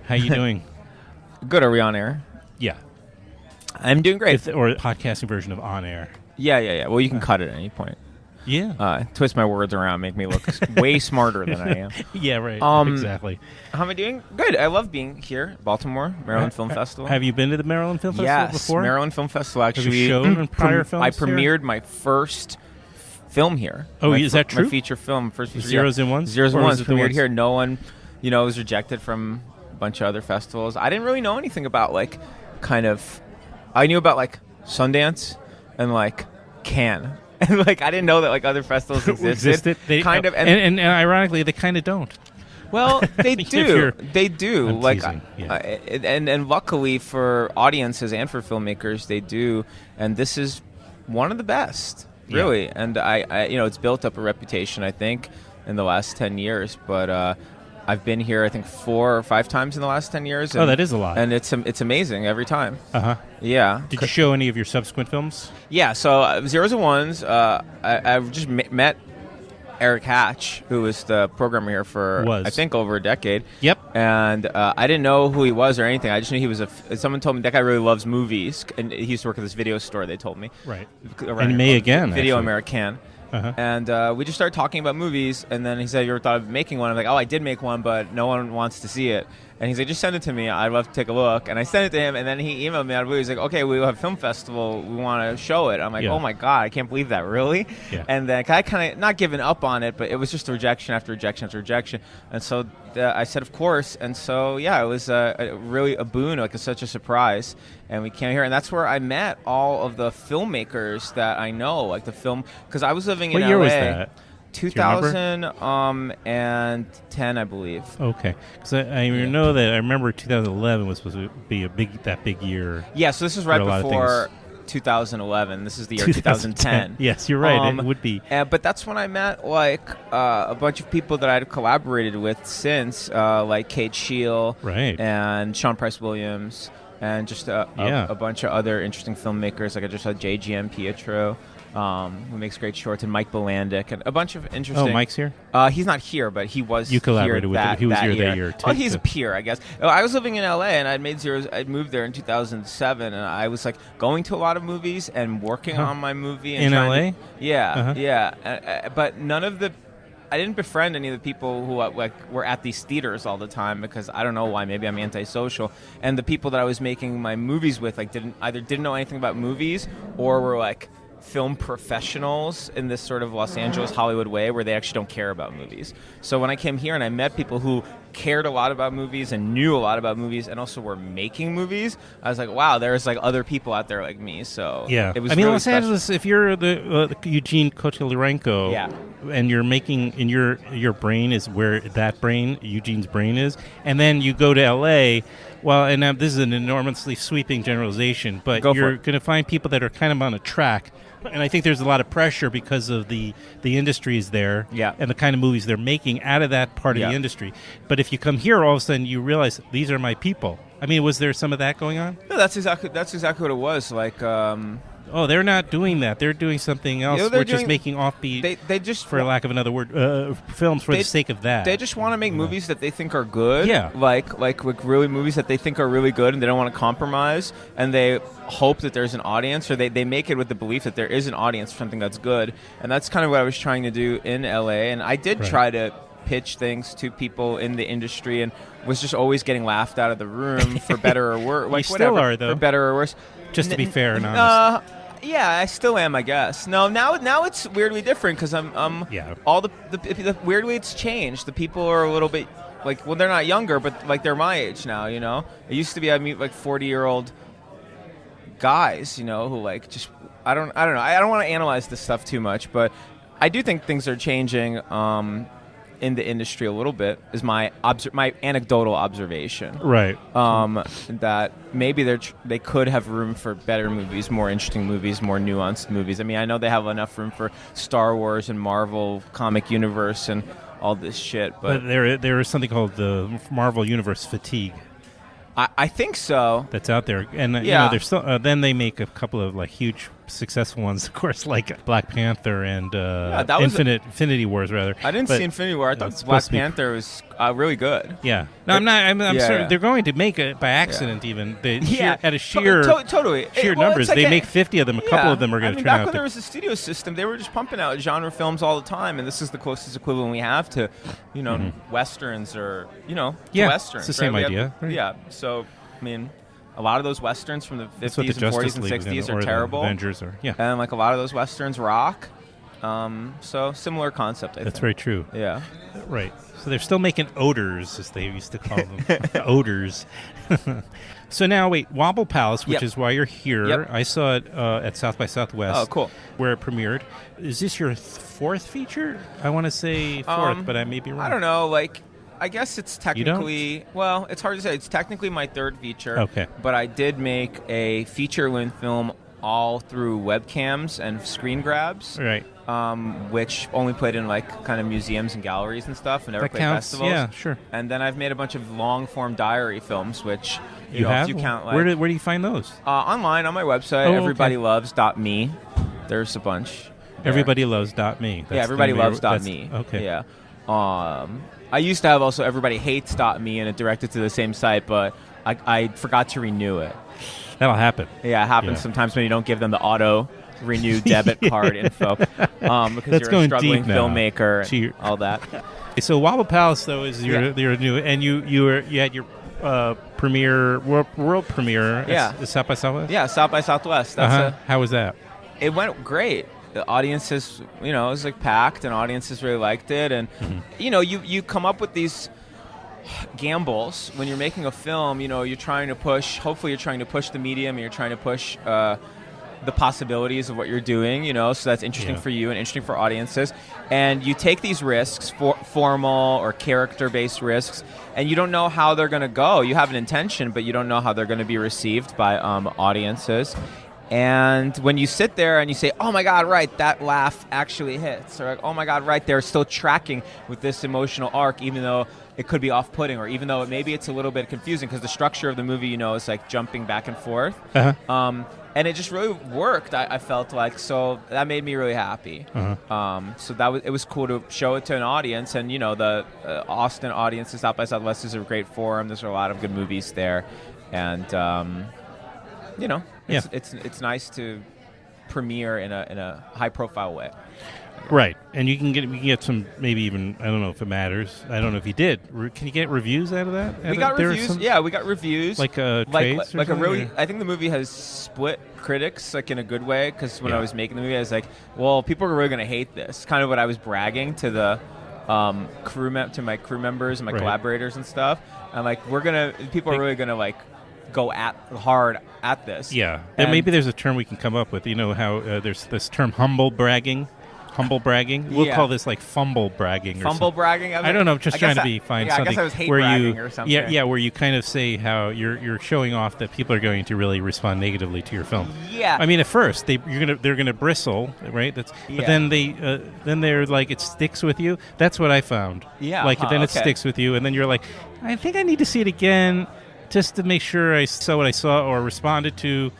How you doing? Good. Are we on air? Yeah. I'm doing great. Or a podcasting version of On Air. Yeah. Well, you can cut it at any point. Yeah. Twist my words around, make me look way smarter than I am. Yeah, right. Exactly. How am I doing? Good. I love being here, Baltimore, Maryland Film Festival. Have you been to the Maryland Film Festival before? Yes, Maryland Film Festival. Actually, have you shown in prior films I premiered my first film here. Oh, is that true? My feature film, first feature. Zeros and Ones? Zeros and Ones premiered here. No one, was rejected from a bunch of other festivals. I didn't really know anything about I knew about Sundance and Cannes. And I didn't know that other festivals existed. And ironically, they kind of don't. Well, they do. They do. I'm teasing, yeah. And luckily for audiences and for filmmakers, they do. And this is one of the best, really. Yeah. And I it's built up a reputation, I think, in the last 10 years. But I've been here, I think, 4 or 5 times in the last 10 years. And, that is a lot. And it's amazing every time. Uh-huh. Yeah. Did you show any of your subsequent films? Yeah. So Zeros and Ones, I just met Eric Hatch, who was the programmer here for, I think, over a decade. Yep. And I didn't know who he was or anything. I just knew he was someone told me that guy really loves movies. And he used to work at this video store, they told me. Right. And me again, Video actually. American. Uh-huh. And we just started talking about movies, and then he said, "You ever thought of making one?" I'm like, "Oh, I did make one, but no one wants to see it." And he's like, "Just send it to me. I'd love to take a look." And I sent it to him, and then he emailed me out of the blue. He's like, "Okay, we have film festival. We want to show it." I'm like, "Oh my god, I can't believe that, really?" Yeah. And then I kind of not giving up on it, but it was just rejection after rejection after rejection. And so I said, "Of course." And so it was really a boon, such a surprise. And we came here, and that's where I met all of the filmmakers that I know, the film, because I was living in LA. What year was that? 2010, I believe. Okay, because I know that I remember 2011 was supposed to be that big year. Yeah, so this was right before 2011. This is the year 2010. Yes, you're right. It would be. But that's when I met a bunch of people that I'd collaborated with since, like Kate Scheel, right, and Sean Price Williams, and just a bunch of other interesting filmmakers. I just saw JGM Pietro, who makes great shorts, and Mike Bolandic, and a bunch of interesting... Oh, Mike's here? He's not here, but he was You collaborated with him. He was here that year. Well, he's a peer, I guess. I was living in L.A., and I'd made Zeros. I'd moved there in 2007, and I was going to a lot of movies and working on my movie. And in L.A.? Yeah. But none of the... I didn't befriend any of the people who were at these theaters all the time because I don't know why. Maybe I'm antisocial. And the people that I was making my movies with didn't know anything about movies or were film professionals in this sort of Los Angeles Hollywood way where they actually don't care about movies. So when I came here and I met people who cared a lot about movies and knew a lot about movies and also were making movies, I was like, wow, there's other people out there like me. So yeah, it was really Los special. Angeles, if you're the Eugene Kotlyarenko, and you're making in your brain is where that brain, Eugene's brain is, and then you go to LA. Well, and this is an enormously sweeping generalization, but you're going to find people that are kind of on a track. And I think there's a lot of pressure because of the industries there and the kind of movies they're making out of that part of the industry. But if you come here, all of a sudden you realize these are my people. I mean, was there some of that going on? No, that's exactly what it was. Oh, they're not doing that. They're doing something else, which is making offbeat, they just, for lack of another word, films for the sake of that. They just want to make movies that they think are good. Yeah. Like really movies that they think are really good and they don't want to compromise. And they hope that there's an audience, or they make it with the belief that there is an audience for something that's good. And that's kind of what I was trying to do in L.A. And I did try to pitch things to people in the industry and was just always getting laughed out of the room for better or worse. You still are, though. For better or worse. Just to be fair and honest. Yeah, I still am, I guess. No, now it's weirdly different because all the weirdly it's changed. The people are a little bit they're not younger, but they're my age now. It used to be I'd meet 40-year-old guys, who just I don't know. I don't want to analyze this stuff too much, but I do think things are changing in the industry a little bit. Is my anecdotal observation, right? That maybe they could have room for better movies, more interesting movies, more nuanced movies. I mean, I know they have enough room for Star Wars and Marvel comic universe and all this shit, but there is something called the Marvel Universe fatigue. I think so. That's out there, and there's still. Then they make a couple of huge successful ones, of course, like Black Panther and that was Infinity Wars, rather. I didn't see Infinity War. I thought Black Panther was really good. Yeah. No, I'm certain they're going to make it by accident. Even at a sheer totally sheer numbers, they make 50 of them. A couple of them are going to turn out. Back when there was a studio system, they were just pumping out genre films all the time, and this is the closest equivalent we have to, westerns or westerns. It's the same idea. Right? Yeah. So I mean, a lot of those westerns from the 50s and 40s and 60s are terrible. Avengers and like a lot of those westerns rock. So similar concept. That's very true. Yeah. Right. So they're still making odors, as they used to call them. Odors. So now, wait, Wobble Palace, which is why you're here. Yep. I saw it at South by Southwest. Oh, cool. Where it premiered. Is this your fourth feature? I want to say fourth, but I may be wrong. I don't know. Like, I guess it's technically, well, it's hard to say. It's technically my third feature. Okay. But I did make a feature-length film all through webcams and screen grabs. Right. Which only played in like kind of museums and galleries and stuff, and never played festivals. Yeah, sure. And then I've made a bunch of long-form diary films, which you have. If you count, like, where do you find those? Online on my website, everybodyloves.me. There's a bunch. Everybodyloves.me. Yeah, everybodyloves.me. Okay. Yeah. I used to have also everybodyhates.me, and it directed to the same site, but I forgot to renew it. That'll happen. Yeah, it happens sometimes when you don't give them the auto-renew debit card info because you're a struggling filmmaker and all that. So Wobble Palace, though, is your new, and you had your premiere, world premiere at South by Southwest? Yeah, South by Southwest. How was that? It went great. The audiences, it was like packed, and audiences really liked it. And, you come up with these gambles when you're making a film. You're trying to push, hopefully you're trying to push the medium, and you're trying to push the possibilities of what you're doing, so that's interesting for you and interesting for audiences. And you take these risks, formal or character-based risks, and you don't know how they're going to go. You have an intention, but you don't know how they're going to be received by audiences. And when you sit there and you say, oh my God, right, that laugh actually hits, or like, oh my God, right, they're still tracking with this emotional arc, even though it could be off-putting, or even though maybe it's a little bit confusing because the structure of the movie, is like jumping back and forth. And it just really worked, I felt like. So that made me really happy. So it was cool to show it to an audience. And, the Austin audience at South by Southwest is a great forum. There's a lot of good movies there. And, it's nice to premiere in a high-profile way. Right, and we can get some, maybe even, I don't know if it matters. I don't know if you did. Can you get reviews out of that? We got reviews. Yeah, we got reviews. Like trades, like a really. I think the movie has split critics, like in a good way. Because when I was making the movie, I was like, well, people are really going to hate this. Kind of what I was bragging to the to my crew members and my collaborators and stuff. I'm like, people are really gonna like go hard at this. Yeah, and maybe there's a term we can come up with. How there's this term humble bragging. We'll call this like fumble bragging. Fumble bragging? I don't know. I'm just trying to find something. I guess I was hate bragging or something. Yeah, where you kind of say how you're showing off that people are going to really respond negatively to your film. Yeah. I mean, at first they're gonna bristle, right? But then they're like, it sticks with you. That's what I found. Yeah. Like then it sticks with you, and then you're like, I think I need to see it again just to make sure I saw what I saw or responded to.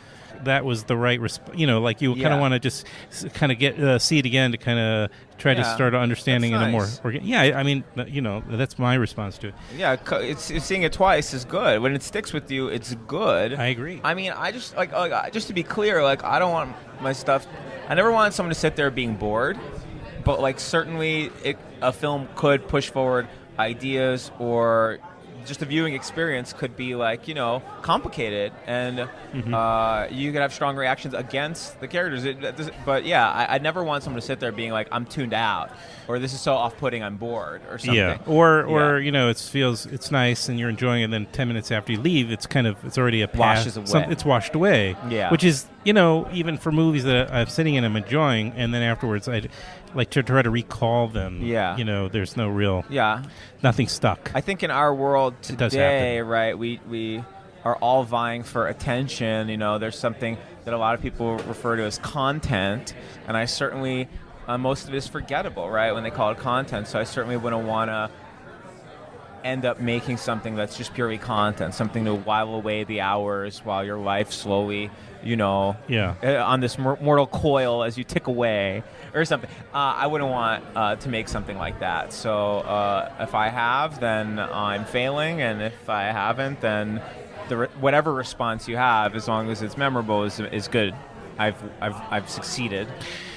That was the right like you kind of want to just kind of get see it again to kind of try to start understanding it more. I mean, that's my response to it. Yeah, it's seeing it twice is good. When it sticks with you, it's good. I agree. I mean, I just just to be clear, like I don't want my stuff. I never wanted someone to sit there being bored, but like certainly a film could push forward ideas, or just the viewing experience could be like, complicated, and you could have strong reactions against the characters. But I never want someone to sit there being like, I'm tuned out, or this is so off-putting, I'm bored, or something. Yeah, or it's nice and you're enjoying it, and then 10 minutes after you leave, it's already a washes away. It's washed away. Yeah, which is even for movies that I'm sitting in, I'm enjoying, and then afterwards I like to try to recall them. Yeah, there's no real nothing stuck. I think in our world today, right, we are all vying for attention. There's something that a lot of people refer to as content, and I certainly most of it is forgettable, right, when they call it content. So I certainly wouldn't want to end up making something that's just purely content, something to while away the hours while your life slowly, on this mortal coil as you tick away or something. I wouldn't want to make something like that. So if I have, then I'm failing, and if I haven't, then whatever response you have, as long as it's memorable, is good. I've succeeded.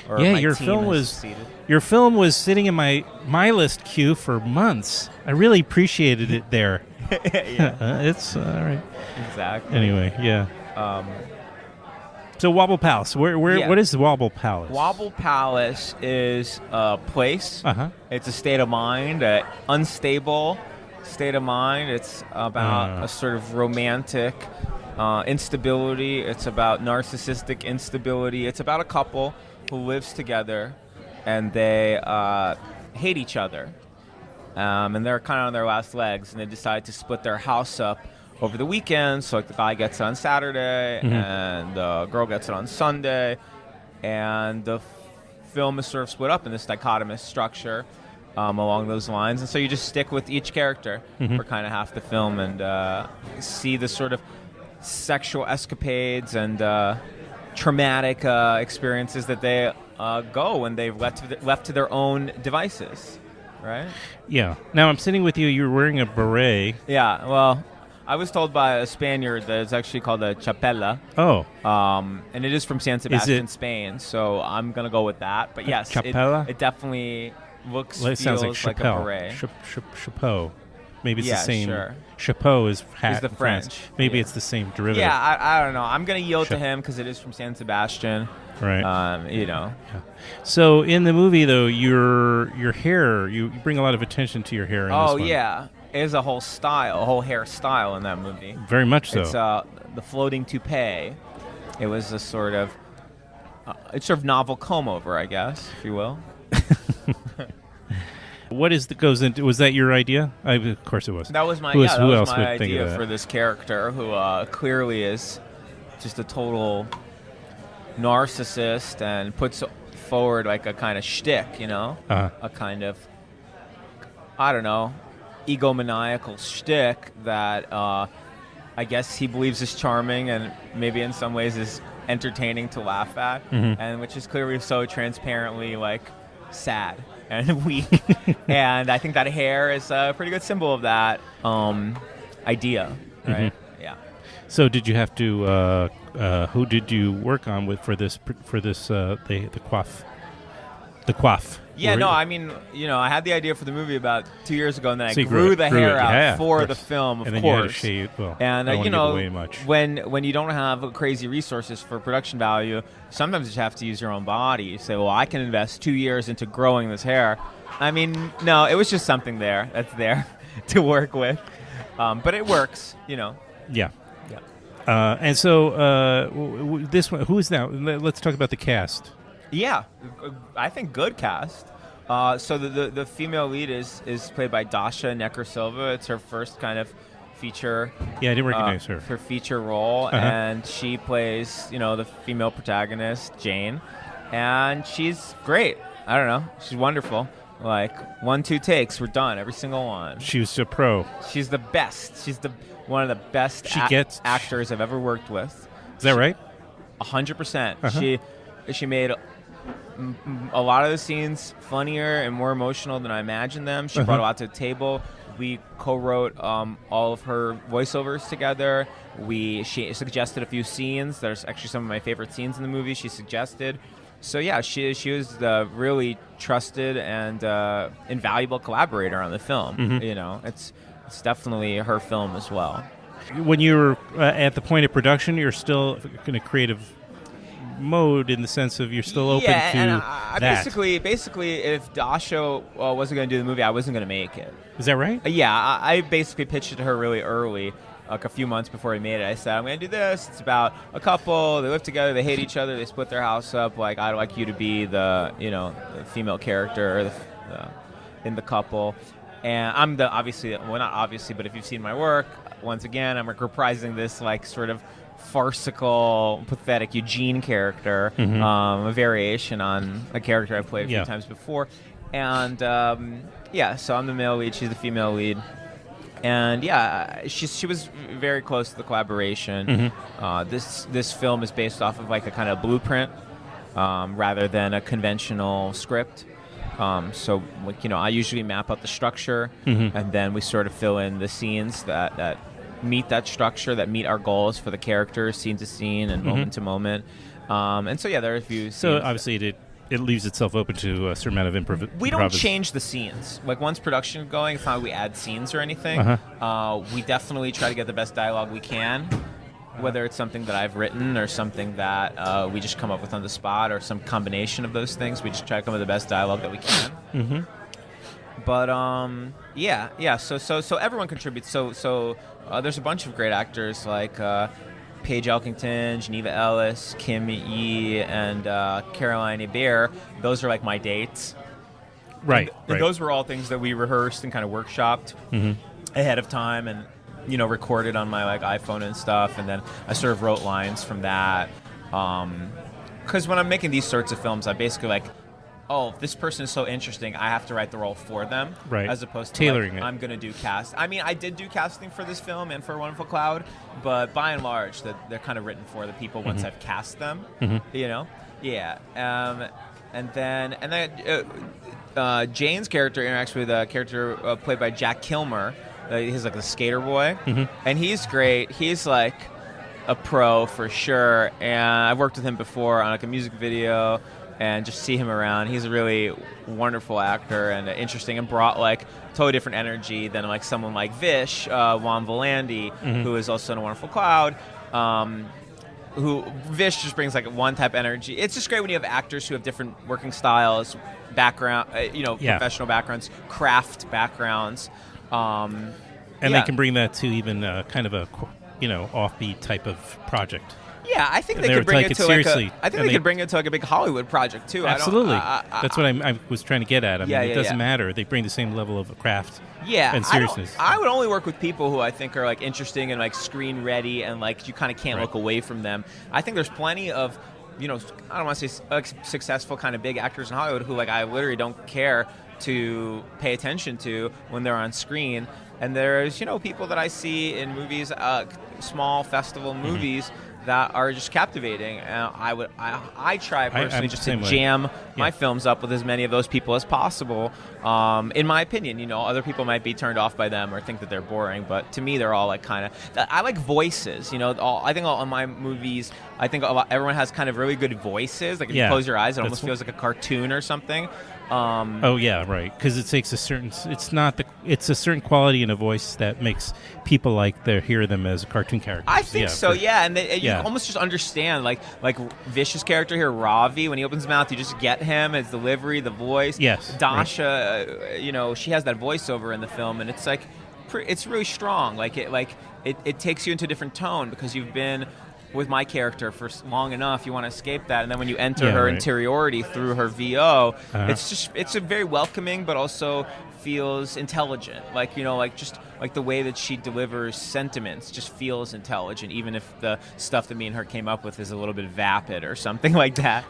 Or your film was sitting in my list queue for months. I really appreciated it there. It's all right. Exactly. Anyway, yeah. So Wobble Palace, what is Wobble Palace? Wobble Palace is a place. It's a state of mind, an unstable state of mind. It's about a sort of romantic instability. It's about narcissistic instability. It's about a couple who lives together, and they hate each other. And they're kind of on their last legs, and they decide to split their house up over the weekend. So like the guy gets it on Saturday, and the girl gets it on Sunday. And the film is sort of split up in this dichotomous structure along those lines. And so you just stick with each character for kind of half the film and see the sort of sexual escapades and traumatic experiences that they go when they've left to their own devices, right? Yeah. Now I'm sitting with you. You're wearing a beret. Yeah. Well, I was told by a Spaniard that it's actually called a chapela. Oh. And it is from San Sebastian, Spain. So I'm gonna go with that. But yes, chapela? It definitely feels like a beret. Chapeau. Maybe it's the same. Sure. Chapeau is hat. Is the in French. France. Maybe it's the same derivative. Yeah, I don't know. I'm going to yield to him because it is from San Sebastian. Right. Yeah. So in the movie, though, your hair, you bring a lot of attention to your hair in this one. Yeah. There's a whole hair style in that movie. Very much so. It's the floating toupee. It was a sort of, novel comb-over, I guess, if you will. What goes into? Was that your idea? Of course it was. That was my idea for this character, who clearly is just a total narcissist and puts forward like a kind of shtick, a kind of, I don't know, egomaniacal shtick that I guess he believes is charming and maybe in some ways is entertaining to laugh at, and which is clearly so transparently like sad and weak. And I think that hair is a pretty good symbol of that idea, right? Yeah. So did you have to who did you work on with for this the coif? The coif. Yeah, no, I mean, I had the idea for the movie about 2 years ago, and then I grew the hair out for the film, of course. You had to shave. Well, and I don't want to give away much. When you don't have crazy resources for production value, sometimes you have to use your own body. You say, well, I can invest 2 years into growing this hair. I mean, no, it was just something that's there to work with, but it works, Yeah. Yeah. And so this one, who is now? Let's talk about the cast. Yeah, I think good cast. So the female lead is played by Dasha Nekrasova. It's her first kind of feature. Yeah, I didn't recognize her. Her feature role, and she plays, the female protagonist, Jane, and she's great. I don't know, she's wonderful. Like 1, 2 takes, we're done. Every single one. She was a pro. She's the best. She's one of the best actors I've ever worked with. Is that right? 100%. She made a lot of the scenes funnier and more emotional than I imagined them. She brought a lot to the table. We co-wrote all of her voiceovers together. She suggested a few scenes. There's actually some of my favorite scenes in the movie she suggested. So yeah, she was the really trusted and invaluable collaborator on the film. It's definitely her film as well. When you were at the point of production, you're still in a creative mode in the sense of you're still open to I that. Basically, if Dasha wasn't going to do the movie, I wasn't going to make it. Is that right? Yeah, I basically pitched it to her really early, like a few months before we made it. I said, I'm going to do this. It's about a couple. They live together. They hate each other. They split their house up. Like, I'd like you to be the female character or in the couple. And I'm not obviously, but if you've seen my work, once again, I'm reprising this like sort of farcical, pathetic Eugene character, a variation on a character I've played a few times before. And, so I'm the male lead, she's the female lead. And she was very close to the collaboration. This film is based off of like a kind of blueprint rather than a conventional script. So like, I usually map out the structure, and then we sort of fill in the scenes that meet that structure, that meet our goals for the characters, scene to scene and moment to moment. And so there are a few. So obviously it leaves itself open to a certain amount of improv. We don't change the scenes. Like once production is going, it's not like we add scenes or anything. We definitely try to get the best dialogue we can, whether it's something that I've written or something that we just come up with on the spot or some combination of those things. We just try to come up with the best dialogue that we can. But so everyone contributes. So there's a bunch of great actors like Paige Elkington, Geneva Ellis, Kim Yi, and Caroline Hebert. Those are like my dates. Right. And those were all things that we rehearsed and kind of workshopped ahead of time, and recorded on my like iPhone and stuff. And then I sort of wrote lines from that. Because when I'm making these sorts of films, I basically like, oh, this person is so interesting, I have to write the role for them. Right. As opposed to tailoring like, it. I'm going to do cast. I mean, I did do casting for this film and for A Wonderful Cloud, but by and large, they're kind of written for the people once I've cast them. Yeah. And then Jane's character interacts with a character played by Jack Kilmer. He's like the skater boy, and he's great. He's like a pro for sure, and I've worked with him before on like a music video. And just see him around. He's a really wonderful actor and interesting, and brought like totally different energy than like someone like Vish Juan Volandi, who is also in A Wonderful Cloud. Who Vish just brings like one type of energy. It's just great when you have actors who have different working styles, background, professional backgrounds, craft backgrounds, and they can bring that to even kind of a offbeat type of project. Yeah, I think they could bring it to seriously. They could bring it to like a big Hollywood project too. Absolutely, that's what I was trying to get at. I mean, it doesn't matter. They bring the same level of craft. And seriousness. I would only work with people who I think are like interesting and like screen ready, and like you kind of can't look away from them. I think there's plenty of, I don't want to say successful kind of big actors in Hollywood who like I literally don't care to pay attention to when they're on screen. And there's people that I see in movies, small festival movies. That are just captivating. I try personally just to jam my films up with as many of those people as possible. In my opinion, other people might be turned off by them or think that they're boring, but to me, they're all like kind of. I like voices. I think all in my movies, I think everyone has kind of really good voices. Like if you close your eyes, it almost feels like a cartoon or something. Because it takes a certain. It's a certain quality in a voice that makes people hear them as cartoon characters. I think so. And you almost just understand like Vish's character here, Ravi. When he opens his mouth, you just get him, his delivery, the voice. Yes. Dasha, she has that voiceover in the film, and it's it's really strong. It takes you into a different tone because you've been with my character for long enough. You want to escape that, and then when you enter her interiority through her VO, it's a very welcoming, but also feels intelligent. Like the way that she delivers sentiments just feels intelligent, even if the stuff that me and her came up with is a little bit vapid or something like that.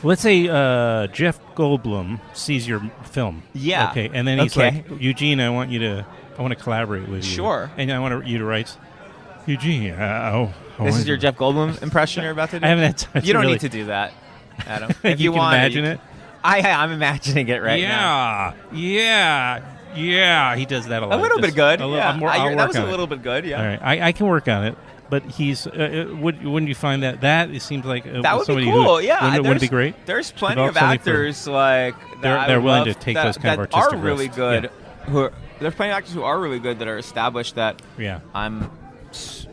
Let's say Jeff Goldblum sees your film. Yeah. Okay, and then he's like, Eugene, I want to collaborate with you. Sure. And I want you to write, Eugene. This is your Jeff Goldblum impression you're about to do? I haven't had time. You don't need to do that, Adam. If you want, imagine it. I'm imagining it right now. Yeah. He does that a lot. A little bit good. I'll that was a little bit good. Yeah. All right. I can work on it. But he's. Wouldn't you find that it seems like that would somebody be cool? Wouldn't it be great? There's plenty of actors they're willing to take those kind of artistic are really risks. good. Yeah. There's plenty of actors who are really good that are established that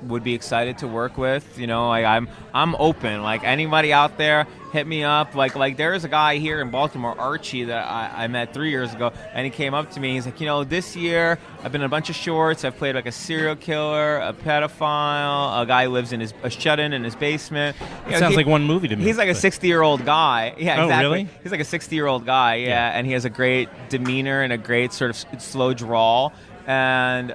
would be excited to work with. I'm open. Like anybody out there, hit me up. Like there is a guy here in Baltimore, Archie, that I met 3 years ago, and he came up to me. He's like, this year I've been in a bunch of shorts. I've played like a serial killer, a pedophile, a guy who lives a shut-in in his basement. Sounds like one movie to me. He's like a 60-year-old guy. Yeah, exactly. Oh, really? He's like a 60-year-old guy. Yeah, and he has a great demeanor and a great sort of slow drawl. And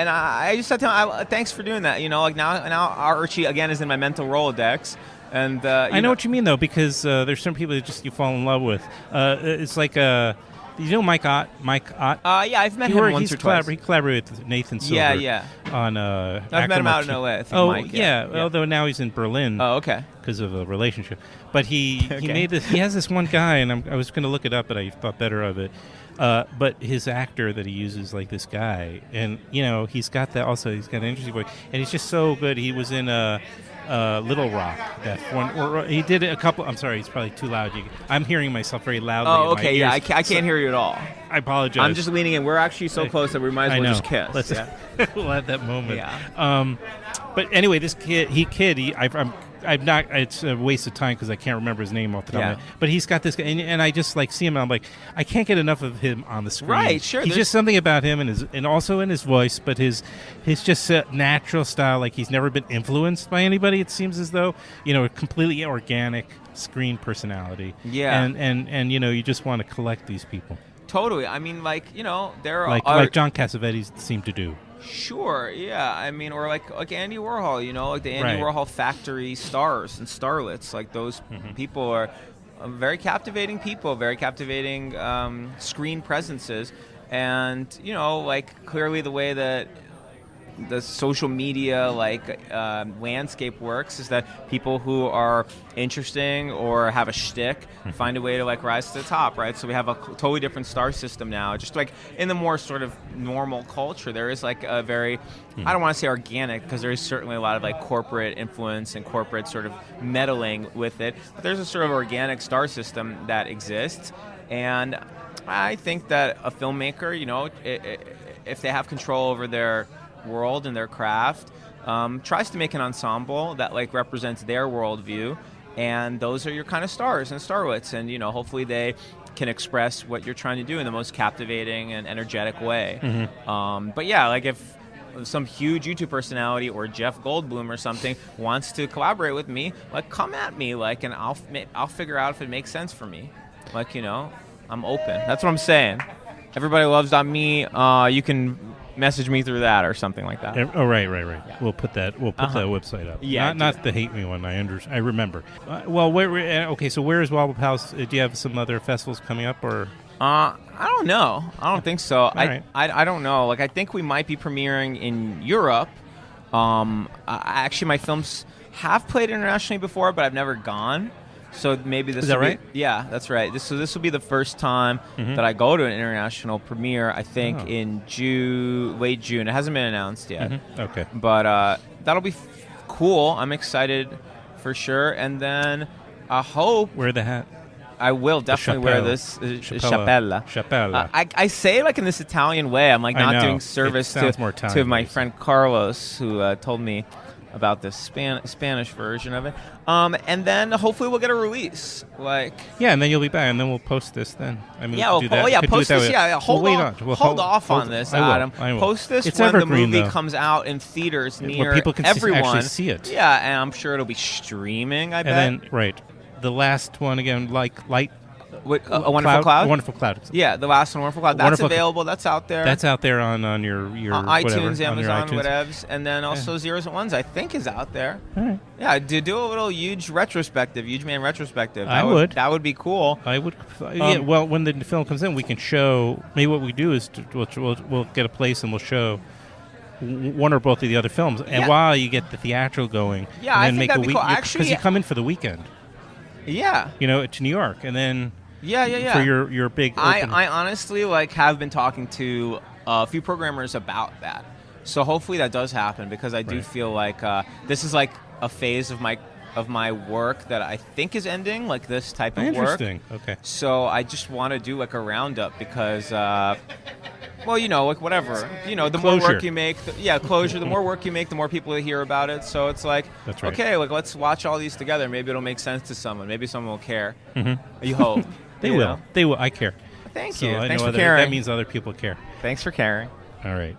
I just said to him, thanks for doing that. Now Archie again is in my mental Rolodex. And I know what you mean though, because there's some people that just you fall in love with. It's like You know Mike Ott? Mike Ott? Yeah, I've met him once or twice. He collaborated with Nathan Silver. Yeah. On I've met him out in L.A. I think Mike, yeah. Although now he's in Berlin. Oh, okay. Because of a relationship. But he made this. He has this one guy, and I was going to look it up, but I thought better of it. But his actor that he uses, like this guy, and he's got that. Also, he's got an interesting voice, and he's just so good. He was in Little Rock, that one, or he did a couple. I'm sorry, it's probably too loud. I'm hearing myself very loudly. Oh, okay, in my yeah, ears. I can't hear you at all. I apologize. I'm just leaning in. We're actually so close that we might as well just kiss. Let's we'll have that moment. Yeah. But anyway, this kid, I'm not. It's a waste of time because I can't remember his name off the top of my head. But he's got this guy, and I just see him. And I'm like, I can't get enough of him on the screen. Right, sure. He's just something about him, and also in his voice, but his just natural style. Like he's never been influenced by anybody. It seems as though a completely organic screen personality. Yeah. And you just want to collect these people. Totally. I mean, there are like John Cassavetes seemed to do. Sure, yeah. I mean, or like Andy Warhol, like the Andy Warhol factory stars and starlets. Like those people are very captivating people, very captivating screen presences. And, clearly the way that the social media landscape works is that people who are interesting or have a shtick find a way to rise to the top, right? So we have a totally different star system now. Just in the more sort of normal culture, there is a very, I don't want to say organic, because there is certainly a lot of corporate influence and corporate sort of meddling with it, but there's a sort of organic star system that exists. And I think that a filmmaker, if they have control over their world and their craft, tries to make an ensemble that represents their worldview, and those are your kind of stars and starlets, and hopefully they can express what you're trying to do in the most captivating and energetic way. But yeah, if some huge YouTube personality or Jeff Goldblum or something wants to collaborate with me, come at me, and I'll figure out if it makes sense for me. I'm open. That's what I'm saying. Everybody loves .me. You can message me through that or something like that. Oh, right. Yeah. We'll put that website up. Yeah, not the hate me one. I remember. So where is Wobble Palace? Do you have some other festivals coming up, or? I don't know. I don't think so. Right. I don't know. I think we might be premiering in Europe. Actually, my films have played internationally before, but I've never gone. So maybe this is that right? Yeah, that's right. This will be the first time that I go to an international premiere. I think in late June. It hasn't been announced yet. Okay, but that'll be cool. I'm excited for sure. And then I hope wear the hat. I will definitely wear this chapella. I say it in this Italian way. I'm not doing service to my friend Carlos, who told me about the Spanish version of it. And then hopefully we'll get a release. And then you'll be back, and then we'll post this then. I mean, post this. Hold off on this, Adam. I will. Post this it's when evergreen, the movie comes out in theaters near where people can everyone. Actually see it. Yeah, and I'm sure it'll be streaming, I bet. And then, the last one again, Light. A Wonderful Cloud? Wonderful Cloud. Yeah, the last one, Wonderful Cloud. That's available. That's out there. That's out there on your iTunes, whatever, Amazon, on your iTunes. whatevs. And then also Zeros and Ones, I think, is out there. All right. Yeah, do a little huge man retrospective. That would be cool. I would. Well, when the film comes in, we can show. Maybe what we do is we'll get a place and we'll show one or both of the other films. And while you get the theatrical going, I think that'd be cool. Because you come in for the weekend. Yeah. To New York, and then. Yeah. For your big opening. I honestly have been talking to a few programmers about that. So hopefully that does happen, because I do feel this is a phase of my work that I think is ending, this type of work. Interesting. Okay. So I just want to do a roundup, because whatever. The more work you make, closure. The more work you make, the more people hear about it. So it's that's right. Okay, let's watch all these together. Maybe it'll make sense to someone. Maybe someone will care. You hope. They will. I care. Thank so you. Thanks for caring. caring. That means other people care. Thanks for caring. All right.